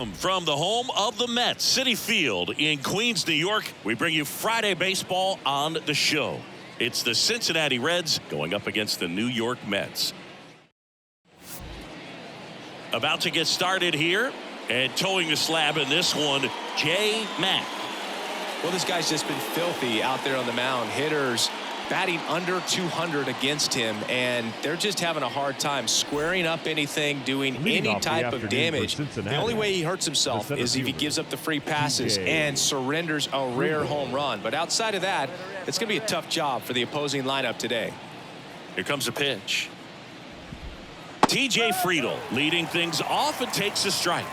From the home of the Mets, Citi Field in Queens, New York, we bring you Friday baseball on the show. It's the Cincinnati Reds going up against the New York Mets. About to get started here, and towing the slab in this one, Jay Mack. Well, this guy's just been filthy out there on the mound. Hitters batting under 200 against him, and they're just having a hard time squaring up anything, doing any type of damage. The only way he hurts himself is if he gives up the free passes and surrenders a rare home run. But outside of that, it's going to be a tough job for the opposing lineup today. Here comes a pitch. TJ Friedl leading things off and takes a strike.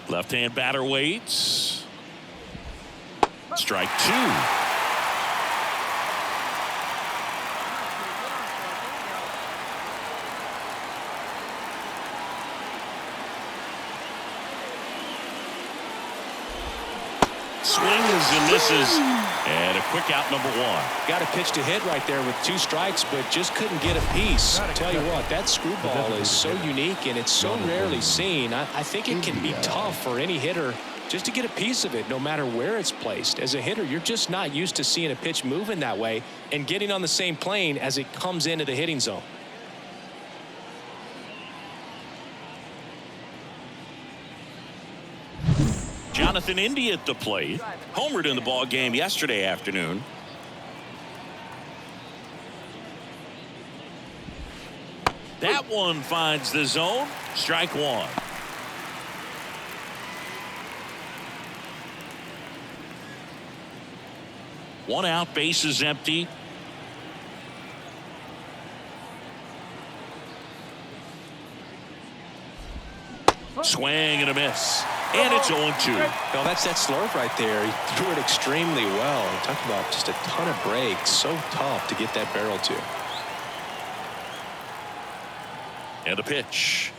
Left-hand batter waits. Strike two. Swings and misses. And a quick out, number one. Got a pitch to hit right there with 2 strikes, but just couldn't get a piece. I'll tell you what, that screwball is so unique and it's so rarely seen. I think it can be tough for any hitter just to get a piece of it, no matter where it's placed. As a hitter, you're just not used to seeing a pitch moving that way and getting on the same plane as it comes into the hitting zone. Jonathan India at the plate. Homered in the ball game yesterday afternoon. That one finds the zone. Strike one. One out, base is empty. Swing and a miss. And it's 0-2. No, that's that slurve right there. He threw it extremely well. Talk about just a ton of breaks. So tough to get that barrel to. And a pitch.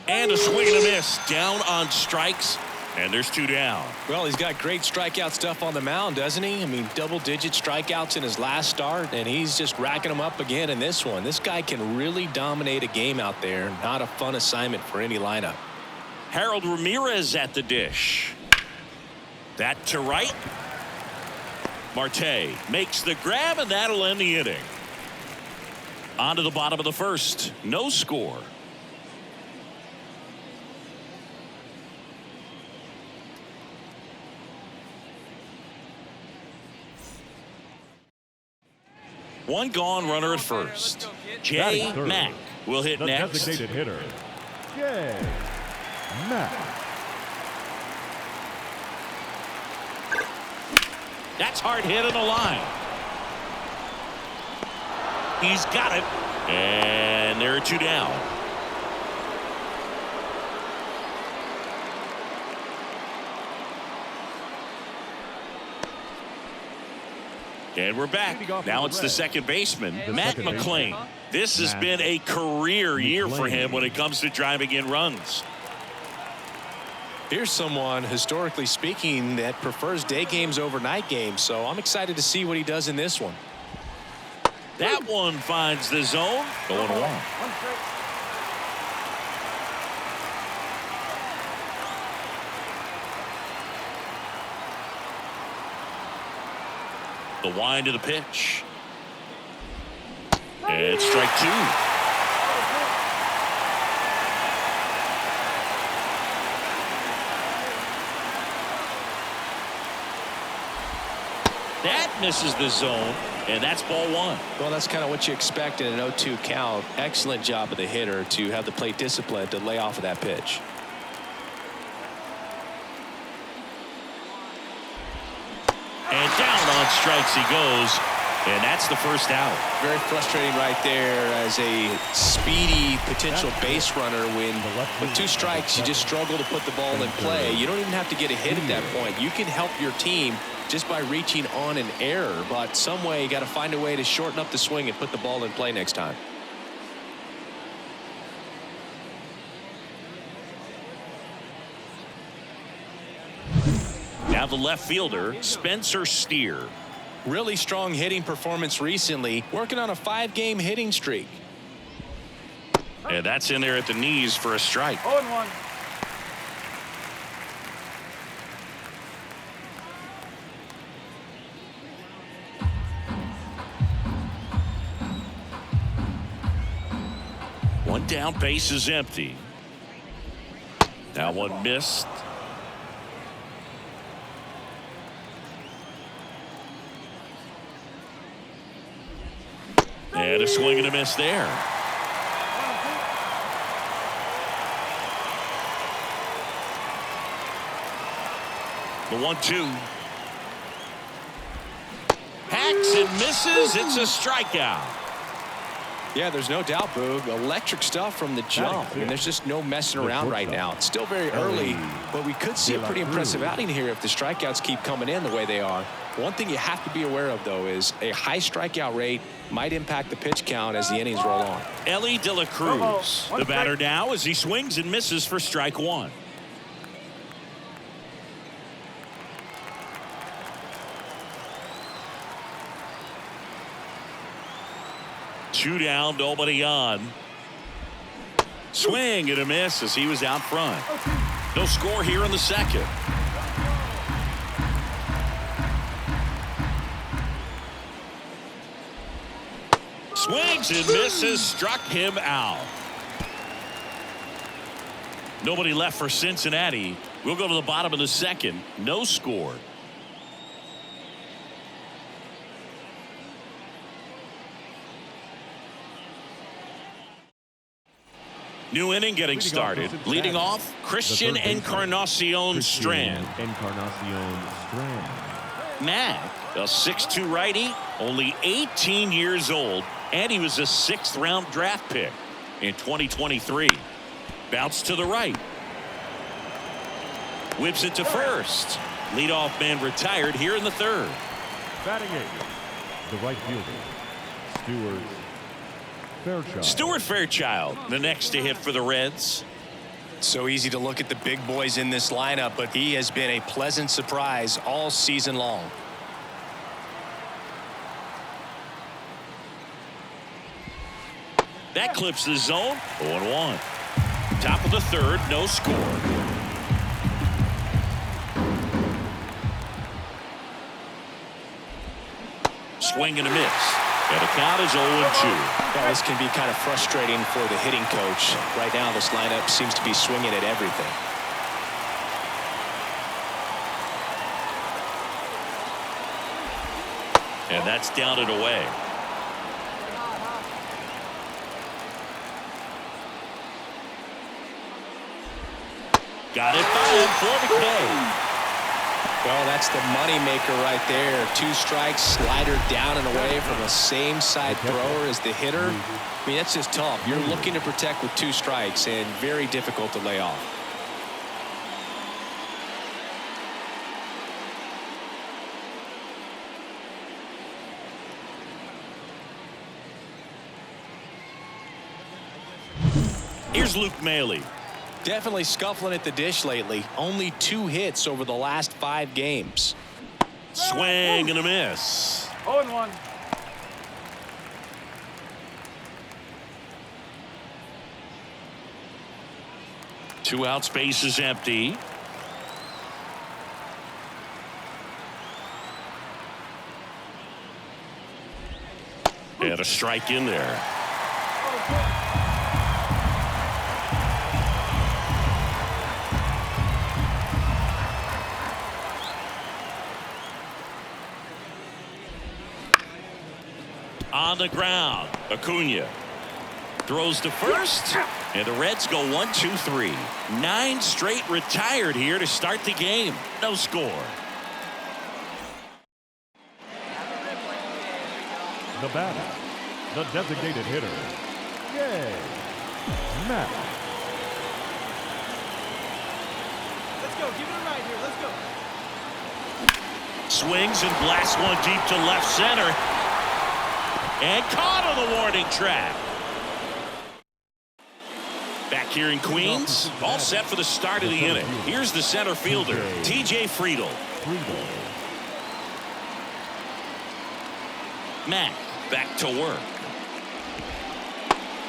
And a swing and a miss. Down on strikes. And there's 2 down. Well, he's got great strikeout stuff on the mound, doesn't he? I mean, double-digit strikeouts in his last start, and he's just racking them up again in this one. This guy can really dominate a game out there. Not a fun assignment for any lineup. Harold Ramirez at the dish. That to right. Marte makes the grab, and that'll end the inning. On to the bottom of the first. No score. One gone, runner at first. Jay Mack will hit next. Designated hitter, Jay Mack. That's hard hit in the line. He's got it. And there are 2 down. And we're back. Now it's the second baseman, Matt McLain. This has been a career year for him when it comes to driving in runs. Here's someone, historically speaking, that prefers day games over night games, so I'm excited to see what he does in this one. That one finds the zone. Going along. The wind of the pitch. And strike 2. That misses the zone, and that's ball 1. Well, that's kind of what you expect in an 0-2 count. Excellent job of the hitter to have the plate discipline to lay off of that pitch. And down on strikes he goes, and that's the first out. Very frustrating right there as a speedy potential base runner when with 2 strikes you just struggle to put the ball in play. You don't even have to get a hit at that point. You can help your team just by reaching on an error, but some way you got to find a way to shorten up the swing and put the ball in play next time. Now the left fielder, Spencer Steer. Really strong hitting performance recently, working on a 5-game hitting streak. And that's in there at the knees for a strike. 0-1. One down, base is empty. That one missed. And a swing and a miss there. The 1-2. Hacks and misses. It's a strikeout. Yeah, there's no doubt, Boog. Electric stuff from the jump. I mean, there's just no messing around right now. It's still very early, but we could see a pretty impressive outing here if the strikeouts keep coming in the way they are. One thing you have to be aware of, though, is a high strikeout rate might impact the pitch count as the innings roll on. Elly De La Cruz, the batter now, as he swings and misses for strike one. Two down, nobody on. Swing and a miss as he was out front. No score here in the second. Swings and misses, struck him out. Nobody left for Cincinnati. We'll go to the bottom of the second. No score. New inning getting started. Leading off, Christian Encarnacion Strand. Mac, a 6'2" righty, only 18 years old, and he was a 6th-round draft pick in 2023. Bounce to the right. Whips it to first. Leadoff man retired here in the third. Batting eighth, the right fielder, Stuart Fairchild, the next to hit for the Reds. So easy to look at the big boys in this lineup, but he has been a pleasant surprise all season long. That clips the zone. 0-1. Top of the third, no score. Swing and a miss. And the count is 0-2. Yeah, this can be kind of frustrating for the hitting coach. Right now, this lineup seems to be swinging at everything. And that's down and away. Got it by him for McKay. Well, that's the moneymaker right there. 2 strikes, slider down and away from the same side thrower as the hitter. I mean, that's just tough. You're looking to protect with 2 strikes and very difficult to lay off. Here's Luke Maile. Definitely scuffling at the dish lately. Only 2 hits over the last 5 games. Swing and a miss. 0-1. Two outs, base is empty. And a strike in there. On the ground, Acuna throws to first, and the Reds go 1-2-3. 9 straight retired here to start the game. No score. the batter, the designated hitter, Yay, Matt. Let's go. Give it a ride here. Let's go. Swings and blasts one deep to left center. And caught on the warning track. Back here in Queens, all set for the start of the inning. Here's the center fielder, TJ Friedl. Friedel. Mack back to work.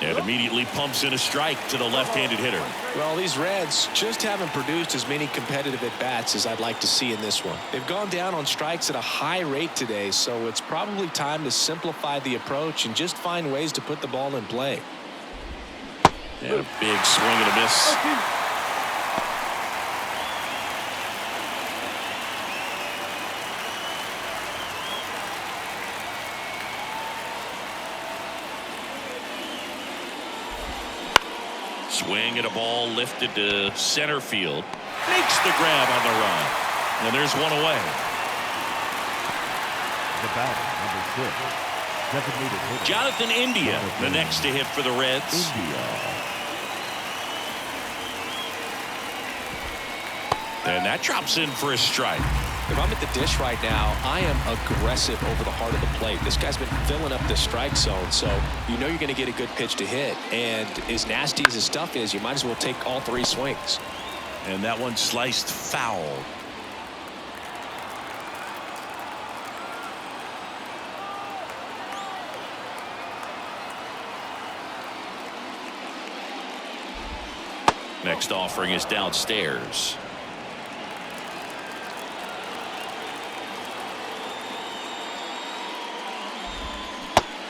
And immediately pumps in a strike to the left-handed hitter. Well, these Reds just haven't produced as many competitive at-bats as I'd like to see in this one. They've gone down on strikes at a high rate today, so it's probably time to simplify the approach and just find ways to put the ball in play. And a big swing and a miss. Swing at a ball lifted to center field. Makes the grab on the run. And there's one away. The batter, number 6. Designated hitter. Jonathan India, the next to hit for the Reds. India. And that drops in for a strike. If I'm at the dish right now, I am aggressive over the heart of the plate. This guy's been filling up the strike zone, so you know you're going to get a good pitch to hit. And as nasty as his stuff is, you might as well take all 3 swings. And that one sliced foul. Next offering is downstairs.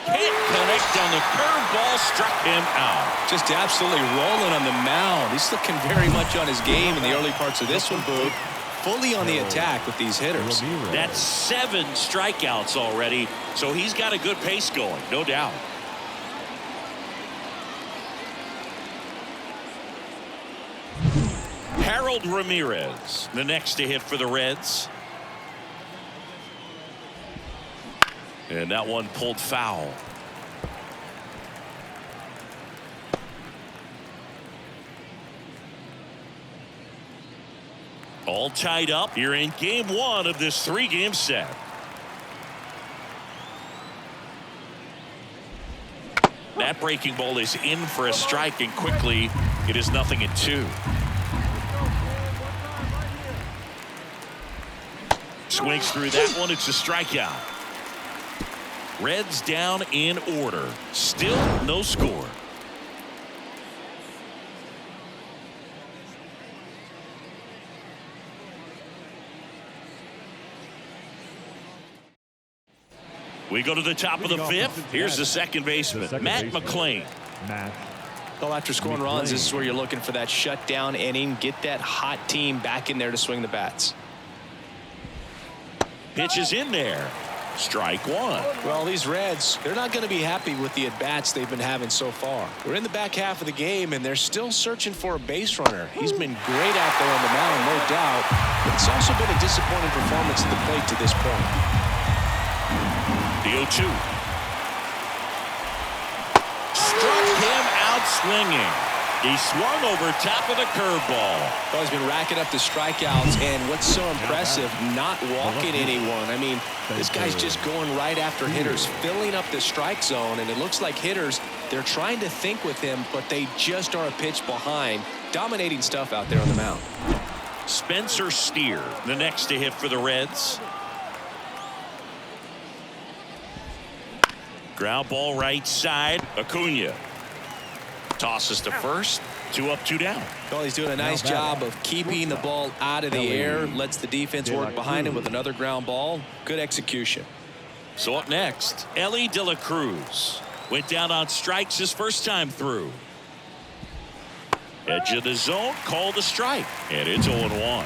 Can't connect on the curveball, struck him out. Just absolutely rolling on the mound. He's looking very much on his game in the early parts of this one, Boog. Fully on the attack with these hitters. That's 7 strikeouts already, so he's got a good pace going, no doubt. Harold Ramirez, the next to hit for the Reds. And that one pulled foul. All tied up here in game 1 of this 3-game set. That breaking ball is in for a strike, and quickly it is 0-2. Swings through that one. It's a strikeout. Reds down in order. Still no score. We go to the top of the 5th. Here's the second baseman, Matt McLain. Well, after scoring runs, this is where you're looking for that shutdown inning. Get that hot team back in there to swing the bats. Pitch is in there. Strike 1. Well, these Reds, they're not going to be happy with the at-bats they've been having so far. We're in the back half of the game, and they're still searching for a base runner. He's been great out there on the mound, no doubt, but it's also been a disappointing performance at the plate to this point. The 0-2. Struck him out swinging. He swung over top of the curveball. Well, he's been racking up the strikeouts, and what's so impressive, not walking anyone. I mean, this guy's just going right after hitters, filling up the strike zone, and it looks like hitters, they're trying to think with him, but they just are a pitch behind. Dominating stuff out there on the mound. Spencer Steer, the next to hit for the Reds. Ground ball right side. Acuna tosses to first. 2 up, 2 down. Well, he's doing a nice job of keeping the ball out of the air. Lets the defense work behind him with another ground ball. Good execution. So up next, Elly De La Cruz. Went down on strikes his first time through. Edge of the zone, called a strike. And it's 0-1.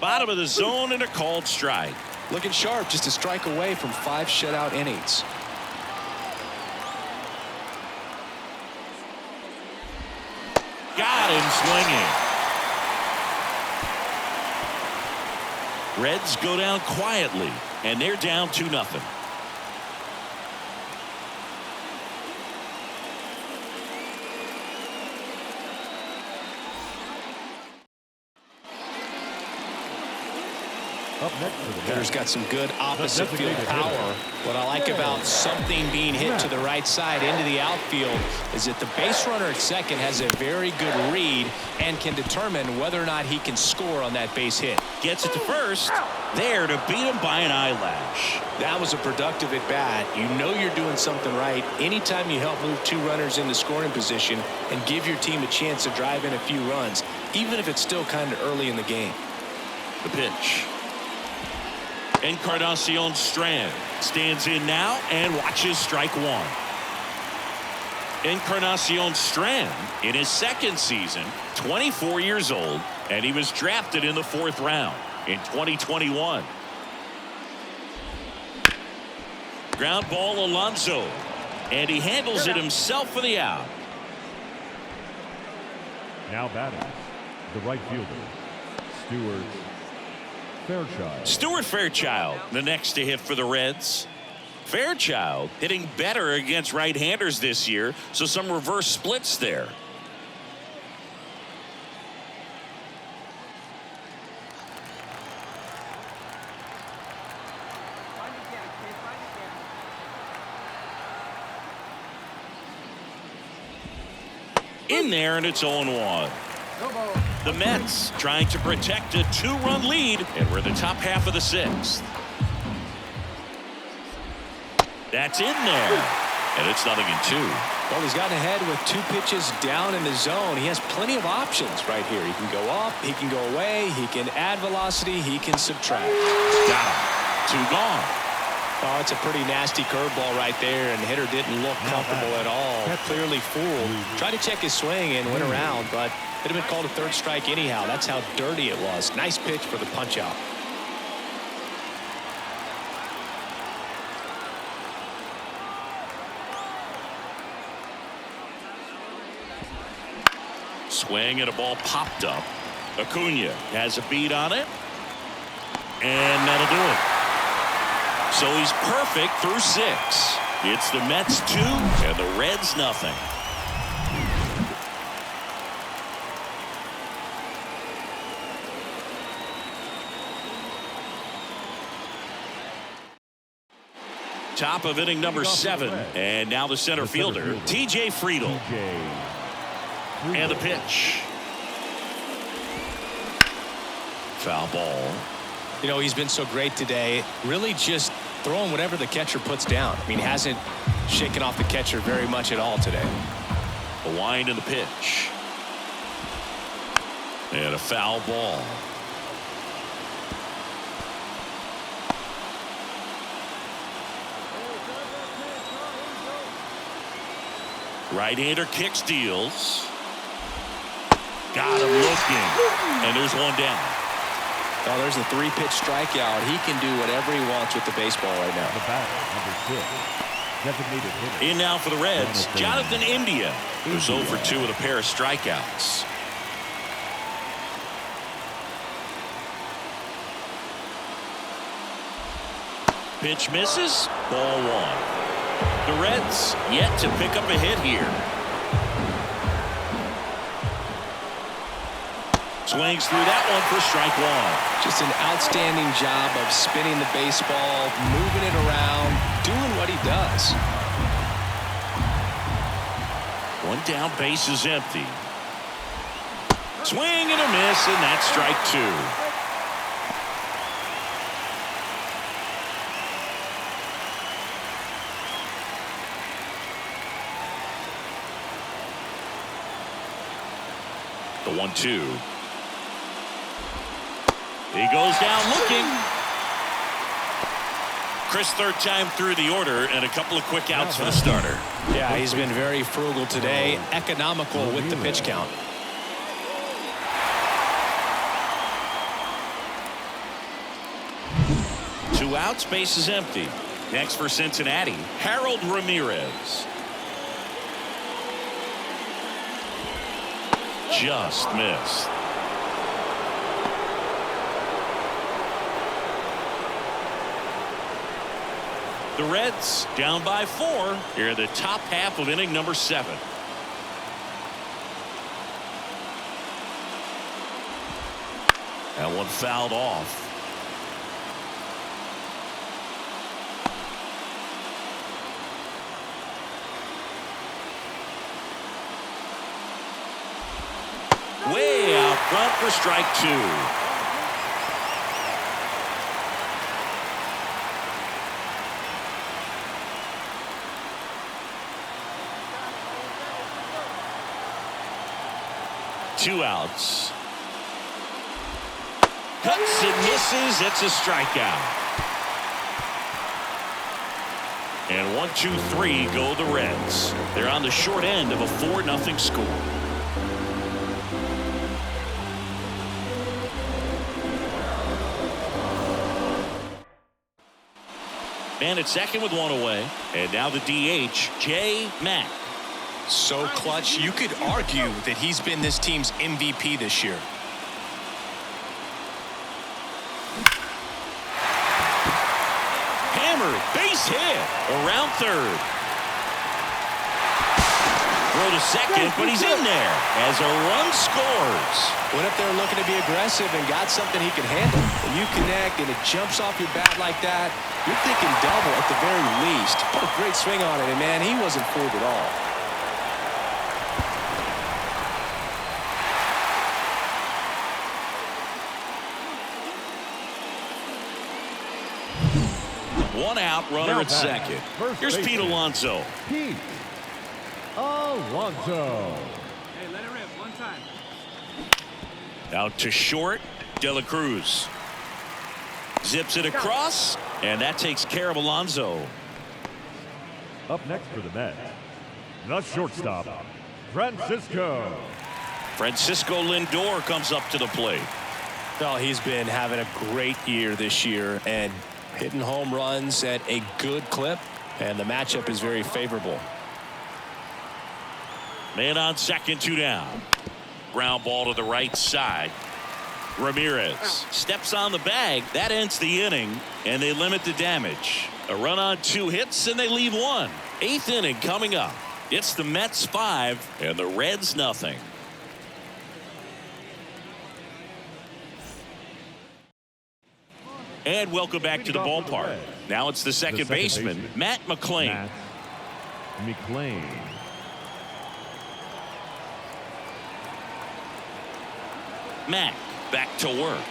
Bottom of the zone and a called strike. Looking sharp, just a strike away from 5 shutout innings. Got him swinging. Reds go down quietly, and they're down 2-0. Up next for the Hitter's got some good opposite field power. What I like about something being hit to the right side into the outfield is that the base runner at second has a very good read and can determine whether or not he can score on that base hit. Gets it to first. There to beat him by an eyelash. That was a productive at bat. You know you're doing something right anytime you help move two runners into scoring position and give your team a chance to drive in a few runs, even if it's still kind of early in the game. The pitch. Encarnacion Strand stands in now and watches strike one. Encarnacion Strand in his second season, 24 years old, and he was drafted in the 4th round in 2021. Ground ball Alonso, and he handles it himself for the out. Now batting, the right fielder, Stuart Fairchild. Stuart Fairchild, the next to hit for the Reds. Fairchild hitting better against right-handers this year, so some reverse splits there. In there, and it's 0-1. The Mets trying to protect a 2-run lead, and we're in the top half of the 6th. That's in there, and it's 0-2. Well, he's gotten ahead with 2 pitches down in the zone. He has plenty of options right here. He can go up, he can go away, he can add velocity, he can subtract. Got him. 2 gone. Oh, it's a pretty nasty curveball right there, and the hitter didn't look comfortable at all. Clearly fooled. Tried to check his swing and went around, but it had been called a 3rd strike anyhow. That's how dirty it was. Nice pitch for the punch out. Swing and a ball popped up. Acuna has a beat on it, and that'll do it. So he's perfect through 6. It's the Mets 2 and the Reds nothing. Top of inning number 7, and now the center fielder, TJ Friedl. And the pitch. Foul ball. You know, he's been so great today. Really just throwing whatever the catcher puts down. I mean, hasn't shaken off the catcher very much at all today. A wind in the pitch. And a foul ball. Right-hander kicks, deals. Got him looking. And there's one down. Oh, there's a 3-pitch strikeout. He can do whatever he wants with the baseball right now. The batter, number 6. Designated hitter. In now for the Reds, Jonathan India, who's 0 for 2 with a pair of strikeouts. Pitch misses. Ball 1. The Reds yet to pick up a hit here. Swings through that one for strike 1. Just an outstanding job of spinning the baseball, moving it around, doing what he does. One down, base is empty. Swing and a miss, and that's strike 2. The 1-2. He goes down looking. Chris, 3rd time through the order, and a couple of quick outs for the starter. Yeah, he's been very frugal today, economical with the pitch count. Two outs, base is empty. Next for Cincinnati, Harold Ramirez. Just missed. The Reds down by 4 here in the top half of inning number 7. That one fouled off. front for strike two. Two outs. Cuts and misses. It's a strikeout. And 1-2-3 go the Reds. They're on the short end of a 4-0 score. Man at second with one away. And now the DH, J. Mack. So clutch, you could argue that he's been this team's MVP this year. Hammered, base hit, around third. Throw to second, but he's in there as a run scores. Went up there looking to be aggressive and got something he could handle. When you connect and it jumps off your bat like that, you're thinking double at the very least. Put a great swing on it, and man, he wasn't fooled at all. One out, runner at second. Here's Pete Alonso. Pete Alonso. Hey, let it rip one time. Out to short, De La Cruz. Zips it across, and that takes care of Alonso. Up next for the Mets, the shortstop, Francisco Lindor comes up to the plate. Well, he's been having a great year this year and hitting home runs at a good clip, and the matchup is very favorable. Man on second, two down. Ground ball to the right side. Ramirez steps on the bag. That ends the inning, and they limit the damage. A run on 2 hits, and they leave 1. 8th inning coming up. It's the Mets 5 and the Reds nothing. And welcome back to the ballpark. Now it's the second baseman, Matt McLain. Matt McLain. Mack back to work.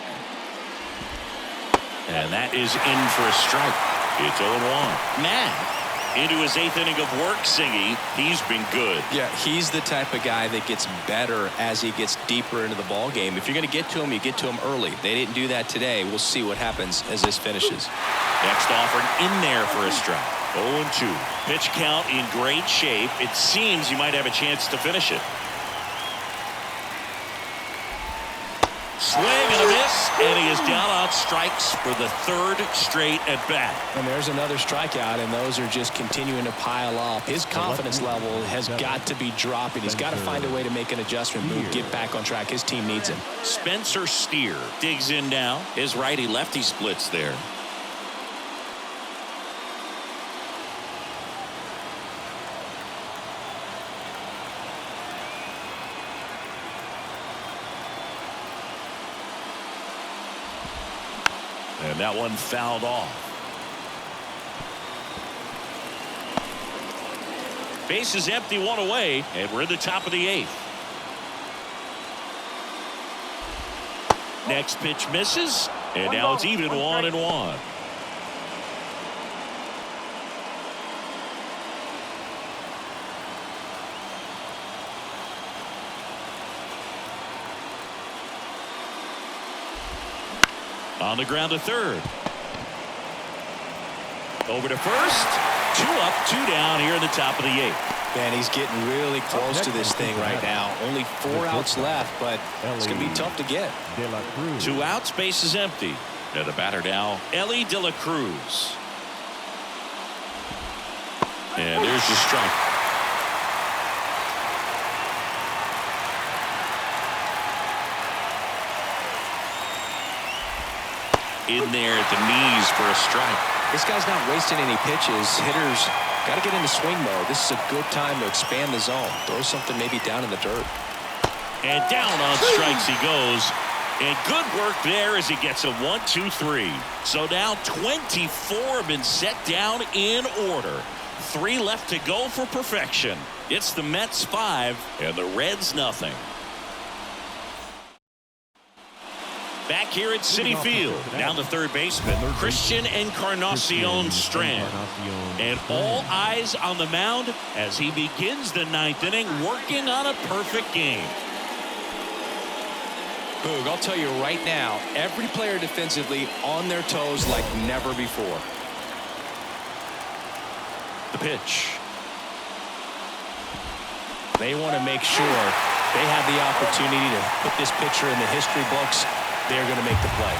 And that is in for a strike. It's 0-1. Mack into his 8th inning of work, Singy. He's been good. Yeah, he's the type of guy that gets better as he gets deeper into the ball game. If you're going to get to him, you get to him early. They didn't do that today. We'll see what happens as this finishes. Next offered in there for a strike. 0-2. Pitch count in great shape. It seems you might have a chance to finish it. Swing and a miss, and he is down on strikes for the 3rd straight at bat. And there's another strikeout, and those are just continuing to pile up. His confidence level has got to be dropping. He's got to find a way to make an adjustment move, get back on track. His team needs him. Spencer Steer digs in now. His righty-lefty splits there. And that one fouled off. Base is empty, 1 away, and we're in the top of the 8th. Next pitch misses, and now it's even 1-1. On the ground to third. Over to first. 2 up, 2 down here in the top of the 8th. Man, he's getting really close to this thing right now. Only 4 outs left, but it's going to be tough to get. De La Cruz. 2 outs, base is empty. And the batter now, Elly De La Cruz. And there's the strike. In there at the knees for a strike. This guy's not wasting any pitches. Hitters got to get into swing mode. This is a good time to expand the zone. Throw something maybe down in the dirt. And down on strikes he goes. And good work there as he gets a 1-2-3. So now 24 have been set down in order. 3 left to go for perfection. It's the Mets 5 and the Reds nothing. Back here at Citi Field, now the third baseman, Christian Encarnacion Strand. And all eyes on the mound as he begins the ninth inning, working on a perfect game. Boog, I'll tell you right now, every player defensively on their toes like never before. The pitch. They want to make sure they have the opportunity to put this pitcher in the history books. They're going to make the play.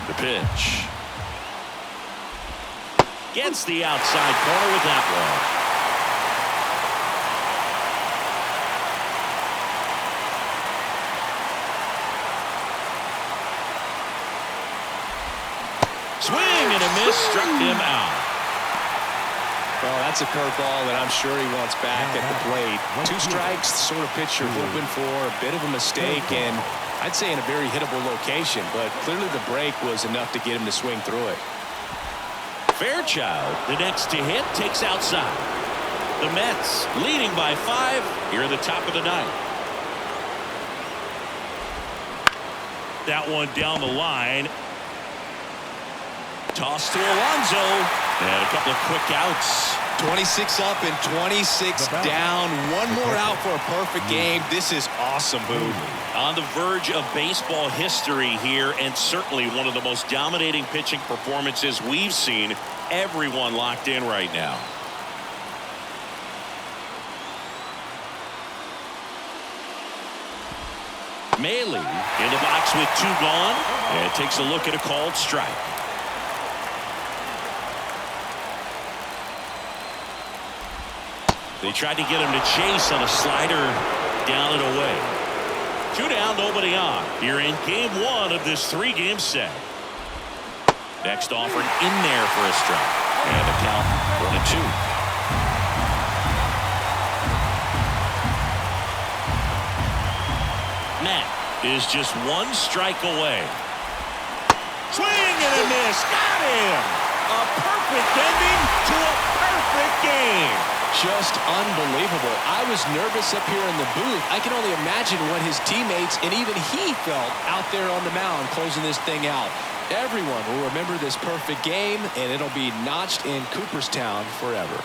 The pitch. Gets the outside corner with that one. Swing and a miss, struck him out. Well, that's a curveball that I'm sure he wants back at the plate. 2 strikes, the sort of pitch you're hoping for, a bit of a mistake, and I'd say in a very hittable location, but clearly the break was enough to get him to swing through it. Fairchild, the next to hit, takes outside. The Mets leading by 5 here at the top of the ninth. That one down the line. Toss to Alonso, and a couple of quick outs. 26 up and 26 down. One more out for a perfect game. This is awesome, Boog. On the verge of baseball history here, and certainly one of the most dominating pitching performances we've seen. Everyone locked in right now. Maile in the box with 2 gone, and takes a look at a called strike. They tried to get him to chase on a slider down and away. 2 down, nobody on. Here in game 1 of this 3-game set. Next offering in there for a strike. And a count 1-2. Matt is just 1 strike away. Swing and a miss. Got him. A perfect ending to a perfect game. Just unbelievable. I was nervous up here in the booth. I can only imagine what his teammates and even he felt out there on the mound closing this thing out. Everyone will remember this perfect game, and it'll be notched in Cooperstown forever.